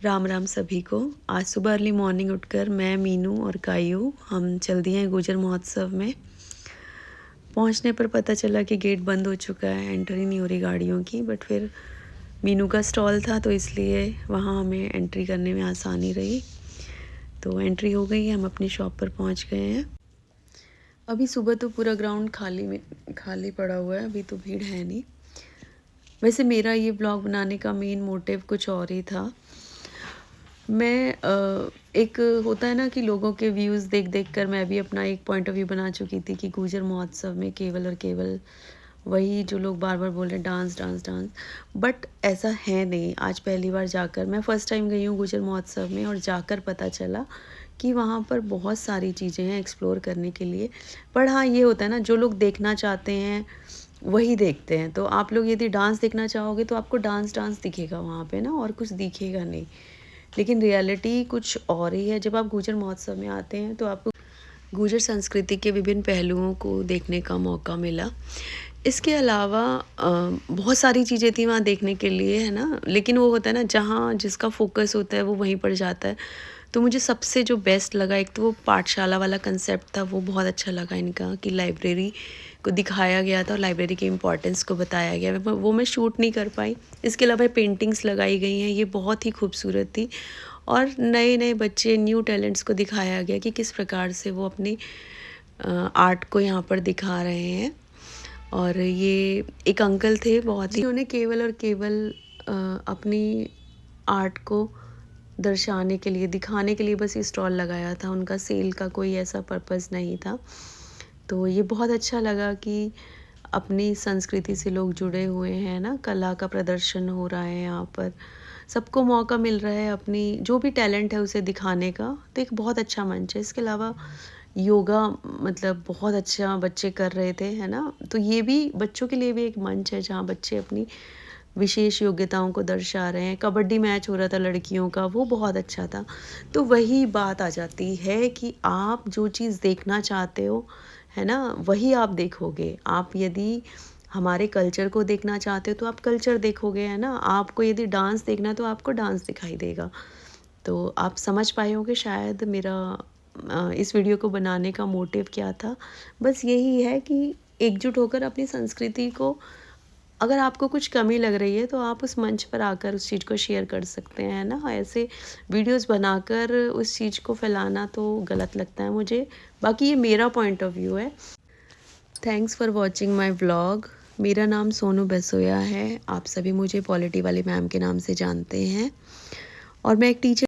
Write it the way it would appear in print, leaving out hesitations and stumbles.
राम राम सभी को। आज सुबह अर्ली मॉर्निंग उठकर मैं, मीनू और कायू हम चल दिए हैं गुजर महोत्सव में। पहुंचने पर पता चला कि गेट बंद हो चुका है, एंट्री नहीं हो रही गाड़ियों की। बट फिर मीनू का स्टॉल था तो इसलिए वहां हमें एंट्री करने में आसानी रही। तो एंट्री हो गई है, हम अपनी शॉप पर पहुंच गए हैं। अभी सुबह तो पूरा ग्राउंड खाली पड़ा हुआ है, अभी तो भीड़ है नहीं। वैसे मेरा ये ब्लॉग बनाने का मेन मोटिव कुछ और ही था। मैं एक होता है ना कि लोगों के व्यूज़ देख देख कर मैं भी अपना एक पॉइंट ऑफ व्यू बना चुकी थी कि गुजर महोत्सव में केवल और केवल वही जो लोग बार बार बोल रहे हैं डांस डांस डांस। बट ऐसा है नहीं। आज पहली बार जाकर, मैं फ़र्स्ट टाइम गई हूँ गुजर महोत्सव में, और जाकर पता चला कि वहाँ पर बहुत सारी चीज़ें हैं एक्सप्लोर करने के लिए। पर हाँ, ये होता है ना, जो लोग देखना चाहते हैं वही देखते हैं। तो आप लोग यदि डांस देखना चाहोगे तो आपको डांस डांस दिखेगा वहाँ पे ना, और कुछ दिखेगा नहीं। लेकिन रियलिटी कुछ और ही है। जब आप गुजर महोत्सव में आते हैं तो आपको गुजर संस्कृति के विभिन्न पहलुओं को देखने का मौका मिला। इसके अलावा बहुत सारी चीज़ें थी वहाँ देखने के लिए, है ना। लेकिन वो होता है ना, जहाँ जिसका फोकस होता है वो वहीं पर जाता है। तो मुझे सबसे जो बेस्ट लगा, एक तो वो पाठशाला वाला कंसेप्ट था, वो बहुत अच्छा लगा इनका, कि लाइब्रेरी को दिखाया गया था और लाइब्रेरी के इम्पोर्टेंस को बताया गया। वो मैं शूट नहीं कर पाई। इसके अलावा पेंटिंग्स लगाई गई हैं, ये बहुत ही खूबसूरत थी। और नए नए बच्चे, न्यू टैलेंट्स को दिखाया गया कि किस प्रकार से वो अपनी आर्ट को यहाँ पर दिखा रहे हैं। और ये एक अंकल थे, बहुत ही, उन्होंने केवल और केवल अपनी आर्ट को दर्शाने के लिए, दिखाने के लिए बस ये स्टॉल लगाया था। उनका सेल का कोई ऐसा पर्पस नहीं था। तो ये बहुत अच्छा लगा कि अपनी संस्कृति से लोग जुड़े हुए हैं ना, कला का प्रदर्शन हो रहा है यहाँ पर, सबको मौका मिल रहा है अपनी जो भी टैलेंट है उसे दिखाने का। तो एक बहुत अच्छा मंच है। इसके अलावा योगा, मतलब बहुत अच्छा बच्चे कर रहे थे, है ना। तो ये भी बच्चों के लिए भी एक मंच है जहाँ बच्चे अपनी विशेष योग्यताओं को दर्शा रहे हैं। कबड्डी मैच हो रहा था लड़कियों का, वो बहुत अच्छा था। तो वही बात आ जाती है कि आप जो चीज़ देखना चाहते हो, है ना, वही आप देखोगे। आप यदि हमारे कल्चर को देखना चाहते हो तो आप कल्चर देखोगे, है ना। आपको यदि डांस देखना है तो आपको डांस दिखाई देगा। तो आप समझ पाए होंगे शायद मेरा इस वीडियो को बनाने का मोटिव क्या था। बस यही है कि एकजुट होकर अपनी संस्कृति को, अगर आपको कुछ कमी लग रही है तो आप उस मंच पर आकर उस चीज़ को शेयर कर सकते हैं ना। ऐसे वीडियोस बनाकर उस चीज़ को फैलाना तो गलत लगता है मुझे। बाकी ये मेरा पॉइंट ऑफ व्यू है। Thanks for watching my vlog. मेरा नाम सोनू बसोया है। आप सभी मुझे पॉलिटी वाली मैम के नाम से जानते हैं, और मैं एक टीचर